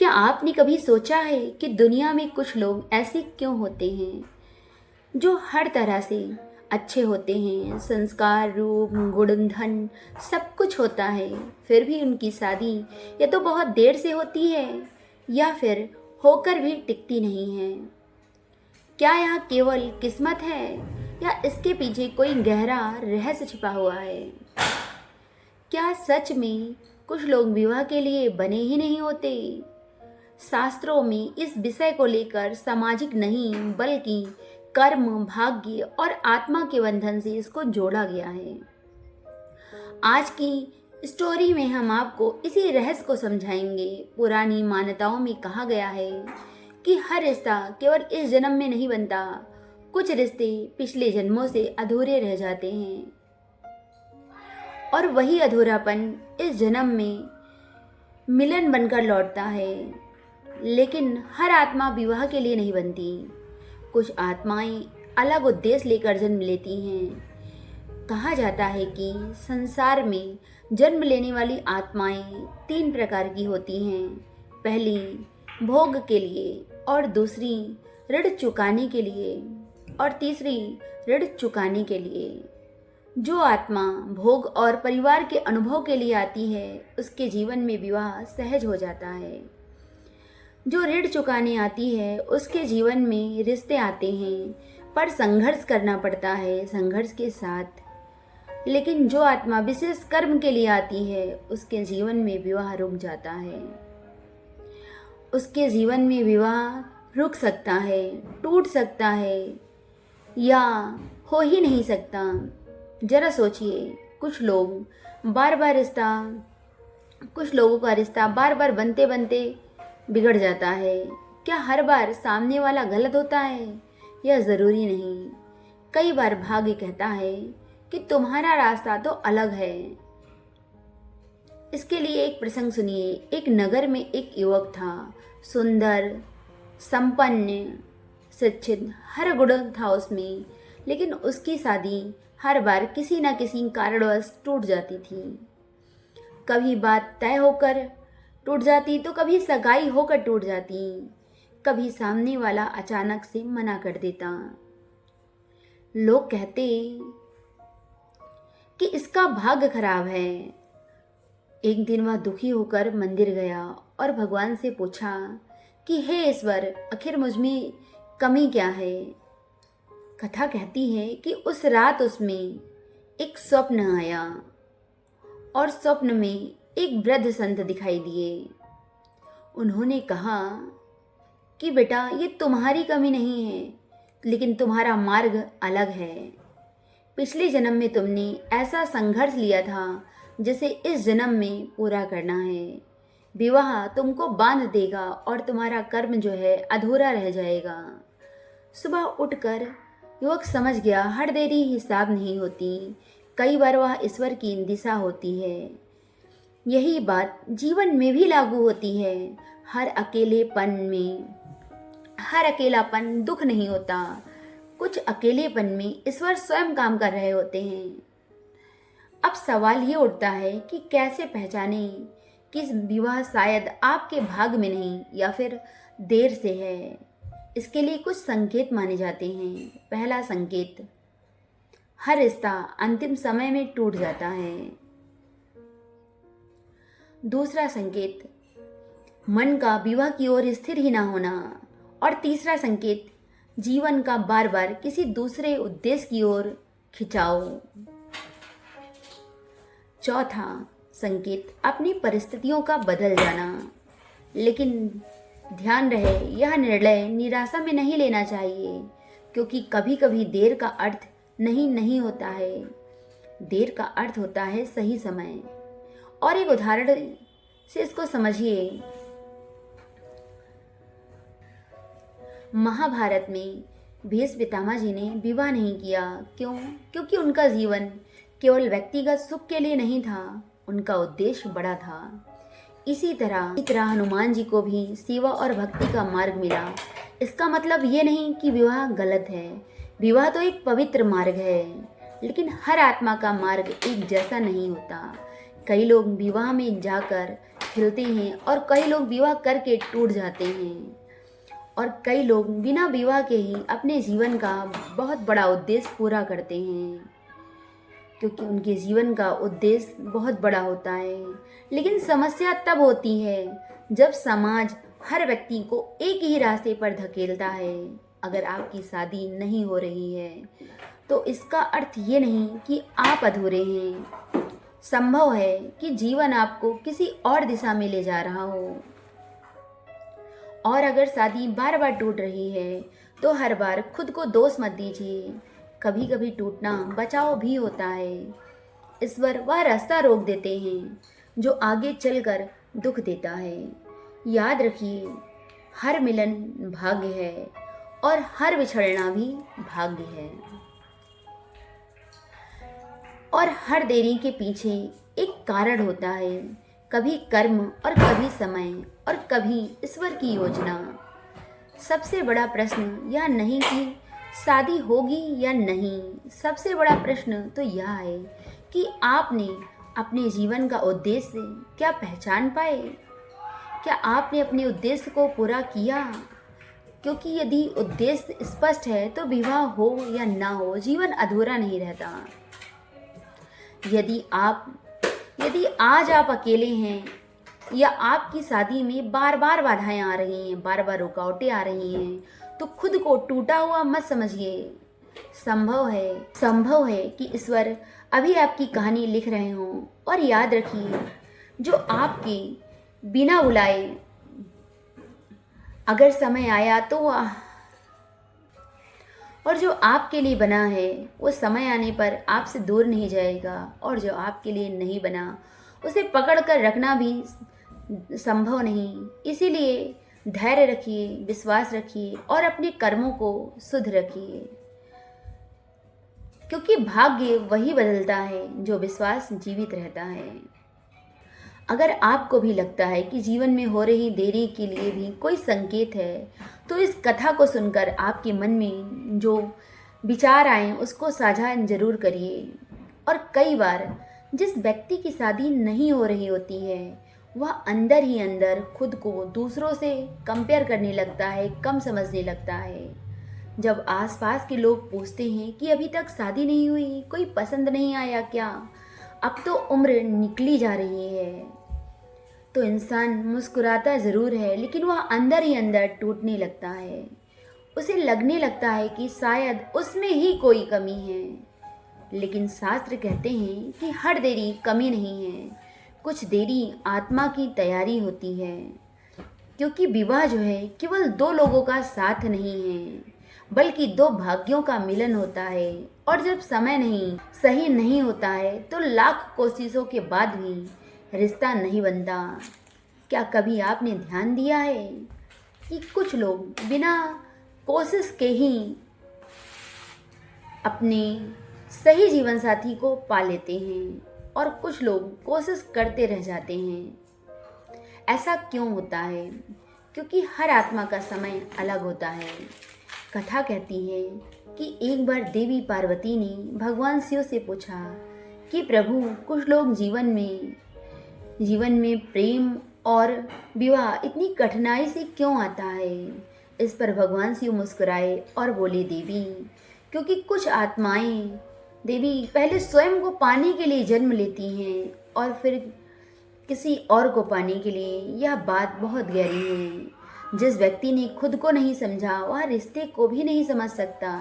क्या आपने कभी सोचा है कि दुनिया में कुछ लोग ऐसे क्यों होते हैं जो हर तरह से अच्छे होते हैं, संस्कार, रूप, गुण, धन सब कुछ होता है, फिर भी उनकी शादी या तो बहुत देर से होती है या फिर होकर भी टिकती नहीं है। क्या यह केवल किस्मत है या इसके पीछे कोई गहरा रहस्य छिपा हुआ है? क्या सच में कुछ लोग विवाह के लिए बने ही नहीं होते? शास्त्रों में इस विषय को लेकर सामाजिक नहीं बल्कि कर्म, भाग्य और आत्मा के बंधन से इसको जोड़ा गया है। आज की स्टोरी में हम आपको इसी रहस्य को समझाएंगे। पुरानी मान्यताओं में कहा गया है कि हर रिश्ता केवल इस जन्म में नहीं बनता, कुछ रिश्ते पिछले जन्मों से अधूरे रह जाते हैं और वही अधूरापन इस जन्म में मिलन बनकर लौटता है। लेकिन हर आत्मा विवाह के लिए नहीं बनती। कुछ आत्माएं अलग उद्देश्य लेकर जन्म लेती हैं। कहा जाता है कि संसार में जन्म लेने वाली आत्माएं 3 प्रकार की होती हैं। पहली भोग के लिए, और दूसरी ऋण चुकाने के लिए, और तीसरी ऋण चुकाने के लिए। जो आत्मा भोग और परिवार के अनुभव के लिए आती है उसके जीवन में विवाह सहज हो जाता है। जो ऋण चुकाने आती है उसके जीवन में रिश्ते आते हैं, पर संघर्ष करना पड़ता है संघर्ष के साथ। लेकिन जो आत्मा विशेष कर्म के लिए आती है उसके जीवन में विवाह रुक जाता है। उसके जीवन में विवाह रुक सकता है, टूट सकता है या हो ही नहीं सकता। जरा सोचिए, कुछ लोगों का रिश्ता बार बार बनते बनते बिगड़ जाता है। क्या हर बार सामने वाला गलत होता है? यह ज़रूरी नहीं। कई बार भाग्य कहता है कि तुम्हारा रास्ता तो अलग है। इसके लिए एक प्रसंग सुनिए। एक नगर में एक युवक था, सुंदर, संपन्न, शिक्षित, हर गुण था उसमें, लेकिन उसकी शादी हर बार किसी न किसी कारणवश टूट जाती थी। कभी बात तय होकर टूट जाती तो कभी सगाई होकर टूट जाती, कभी सामने वाला अचानक से मना कर देता। लोग कहते कि इसका भाग्य खराब है। एक दिन वह दुखी होकर मंदिर गया और भगवान से पूछा कि हे ईश्वर, आखिर मुझ में कमी क्या है? कथा कहती है कि उस रात उसमें एक स्वप्न आया और स्वप्न में एक वृद्ध संत दिखाई दिए। उन्होंने कहा कि बेटा, ये तुम्हारी कमी नहीं है, लेकिन तुम्हारा मार्ग अलग है। पिछले जन्म में तुमने ऐसा संघर्ष लिया था जिसे इस जन्म में पूरा करना है। विवाह तुमको बांध देगा और तुम्हारा कर्म जो है अधूरा रह जाएगा। सुबह उठकर युवक समझ गया, हर देरी हिसाब नहीं होती, कई बार वह ईश्वर की दिशा होती है। यही बात जीवन में भी लागू होती है। हर अकेलापन दुख नहीं होता। कुछ अकेलेपन में ईश्वर स्वयं काम कर रहे होते हैं। अब सवाल ये उठता है कि कैसे पहचाने कि विवाह शायद आपके भाग्य में नहीं या फिर देर से है। इसके लिए कुछ संकेत माने जाते हैं। पहला संकेत, हर रिश्ता अंतिम समय में टूट जाता है। दूसरा संकेत, मन का विवाह की ओर स्थिर ही ना होना। और तीसरा संकेत, जीवन का बार बार किसी दूसरे उद्देश्य की ओर खिंचाव। चौथा संकेत, अपनी परिस्थितियों का बदल जाना। लेकिन ध्यान रहे, यह निर्णय निराशा में नहीं लेना चाहिए, क्योंकि कभी कभी देर का अर्थ नहीं होता है। देर का अर्थ होता है सही समय। और एक उदाहरण से इसको समझिए। महाभारत में भीष्म पितामह जी ने विवाह नहीं किया। क्यों? क्योंकि उनका जीवन केवल व्यक्तिगत सुख के लिए नहीं था, उनका उद्देश्य बड़ा था। इसी तरह हनुमान जी को भी सेवा और भक्ति का मार्ग मिला। इसका मतलब ये नहीं कि विवाह गलत है। विवाह तो एक पवित्र मार्ग है, लेकिन हर आत्मा का मार्ग एक जैसा नहीं होता। कई लोग विवाह में जाकर खिलते हैं और कई लोग विवाह करके टूट जाते हैं और कई लोग बिना विवाह के ही अपने जीवन का बहुत बड़ा उद्देश्य पूरा करते हैं, क्योंकि उनके जीवन का उद्देश्य बहुत बड़ा होता है। लेकिन समस्या तब होती है जब समाज हर व्यक्ति को एक ही रास्ते पर धकेलता है। अगर आपकी शादी नहीं हो रही है तो इसका अर्थ ये नहीं कि आप अधूरे हैं। संभव है कि जीवन आपको किसी और दिशा में ले जा रहा हो। और अगर शादी बार बार टूट रही है तो हर बार खुद को दोष मत दीजिए। कभी कभी टूटना बचाव भी होता है। ईश्वर वह रास्ता रोक देते हैं जो आगे चलकर दुख देता है। याद रखिए, हर मिलन भाग्य है और हर बिछड़ना भी भाग्य है। और हर देरी के पीछे एक कारण होता है, कभी कर्म और कभी समय और कभी ईश्वर की योजना। सबसे बड़ा प्रश्न यह नहीं कि शादी होगी या नहीं, सबसे बड़ा प्रश्न तो यह है कि आपने अपने जीवन का उद्देश्य क्या पहचान पाए? क्या आपने अपने उद्देश्य को पूरा किया? क्योंकि यदि उद्देश्य स्पष्ट है तो विवाह हो या ना हो, जीवन अधूरा नहीं रहता। यदि आज आप अकेले हैं या आपकी शादी में बार बार बाधाएं आ रही हैं, बार बार रुकावटें आ रही हैं, तो खुद को टूटा हुआ मत समझिए। संभव है कि ईश्वर अभी आपकी कहानी लिख रहे हों। और याद रखिए, जो आपके बिना बुलाए अगर समय आया तो और जो आपके लिए बना है वो समय आने पर आपसे दूर नहीं जाएगा, और जो आपके लिए नहीं बना उसे पकड़ कर रखना भी संभव नहीं। इसीलिए धैर्य रखिए, विश्वास रखिए और अपने कर्मों को शुद्ध रखिए, क्योंकि भाग्य वही बदलता है जो विश्वास जीवित रहता है। अगर आपको भी लगता है कि जीवन में हो रही देरी के लिए भी कोई संकेत है, तो इस कथा को सुनकर आपके मन में जो विचार आए उसको साझा जरूर करिए। और कई बार जिस व्यक्ति की शादी नहीं हो रही होती है वह अंदर ही अंदर खुद को दूसरों से कंपेयर करने लगता है, कम समझने लगता है। जब आसपास के लोग पूछते हैं कि अभी तक शादी नहीं हुई, कोई पसंद नहीं आया क्या, अब तो उम्र निकली जा रही है, तो इंसान मुस्कुराता ज़रूर है लेकिन वह अंदर ही अंदर टूटने लगता है। उसे लगने लगता है कि शायद उसमें ही कोई कमी है। लेकिन शास्त्र कहते हैं कि हर देरी कमी नहीं है, कुछ देरी आत्मा की तैयारी होती है। क्योंकि विवाह जो है केवल दो लोगों का साथ नहीं है, बल्कि दो भाग्यों का मिलन होता है। और जब समय नहीं सही नहीं होता है तो लाख कोशिशों के बाद भी रिश्ता नहीं बनता। क्या कभी आपने ध्यान दिया है कि कुछ लोग बिना कोशिश के ही अपने सही जीवन साथी को पा लेते हैं और कुछ लोग कोशिश करते रह जाते हैं। ऐसा क्यों होता है? क्योंकि हर आत्मा का समय अलग होता है। कथा कहती है कि एक बार देवी पार्वती ने भगवान शिव से पूछा कि प्रभु, कुछ लोग जीवन में प्रेम और विवाह इतनी कठिनाई से क्यों आता है? इस पर भगवान शिव मुस्कुराए और बोले, देवी, क्योंकि कुछ आत्माएं देवी पहले स्वयं को पाने के लिए जन्म लेती हैं और फिर किसी और को पाने के लिए। यह बात बहुत गहरी है। जिस व्यक्ति ने खुद को नहीं समझा वह रिश्ते को भी नहीं समझ सकता।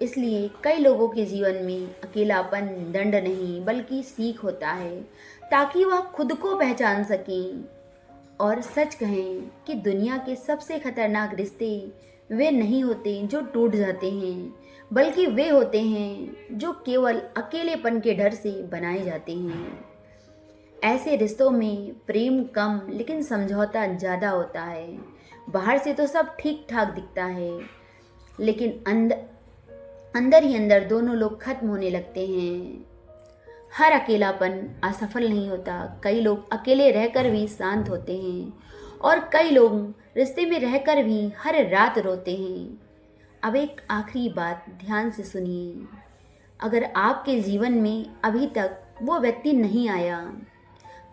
इसलिए कई लोगों के जीवन में अकेलापन दंड नहीं बल्कि सीख होता है, ताकि वह खुद को पहचान सकें। और सच कहें कि दुनिया के सबसे खतरनाक रिश्ते वे नहीं होते जो टूट जाते हैं, बल्कि वे होते हैं जो केवल अकेलेपन के डर से बनाए जाते हैं। ऐसे रिश्तों में प्रेम कम लेकिन समझौता ज़्यादा होता है। बाहर से तो सब ठीक ठाक दिखता है, लेकिन अंदर ही अंदर दोनों लोग खत्म होने लगते हैं। हर अकेलापन असफल नहीं होता। कई लोग अकेले रहकर भी शांत होते हैं और कई लोग रिश्ते में रहकर भी हर रात रोते हैं। अब एक आखिरी बात ध्यान से सुनिए। अगर आपके जीवन में अभी तक वो व्यक्ति नहीं आया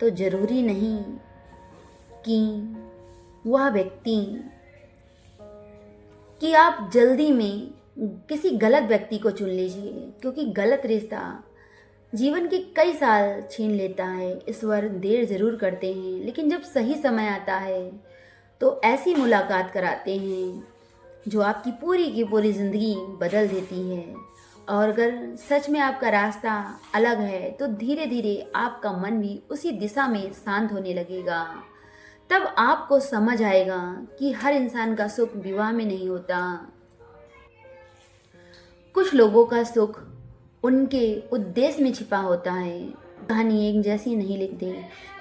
तो ज़रूरी नहीं कि वह व्यक्ति कि आप जल्दी में किसी गलत व्यक्ति को चुन लीजिए, क्योंकि गलत रिश्ता जीवन के कई साल छीन लेता है। ईश्वर देर ज़रूर करते हैं, लेकिन जब सही समय आता है तो ऐसी मुलाकात कराते हैं जो आपकी पूरी की पूरी ज़िंदगी बदल देती है। और अगर सच में आपका रास्ता अलग है तो धीरे धीरे आपका मन भी उसी दिशा में शांत होने लगेगा। तब आपको समझ आएगा कि हर इंसान का सुख विवाह में नहीं होता। कुछ लोगों का सुख उनके उद्देश्य में छिपा होता है। कहानी एक जैसी नहीं लिखते।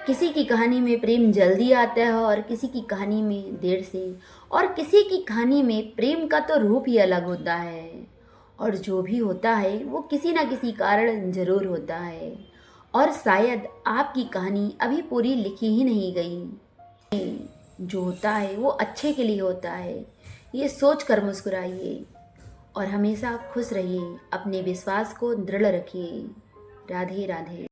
किसी की कहानी में प्रेम जल्दी आता है और किसी की कहानी में देर से, और किसी की कहानी में प्रेम का तो रूप ही अलग होता है। और जो भी होता है वो किसी ना किसी कारण जरूर होता है, और शायद आपकी कहानी अभी पूरी लिखी ही नहीं गई। जो होता है वो अच्छे के लिए होता है, ये सोच कर मुस्कुराइए और हमेशा खुश रहिए। अपने विश्वास को दृढ़ रखिए। राधे राधे।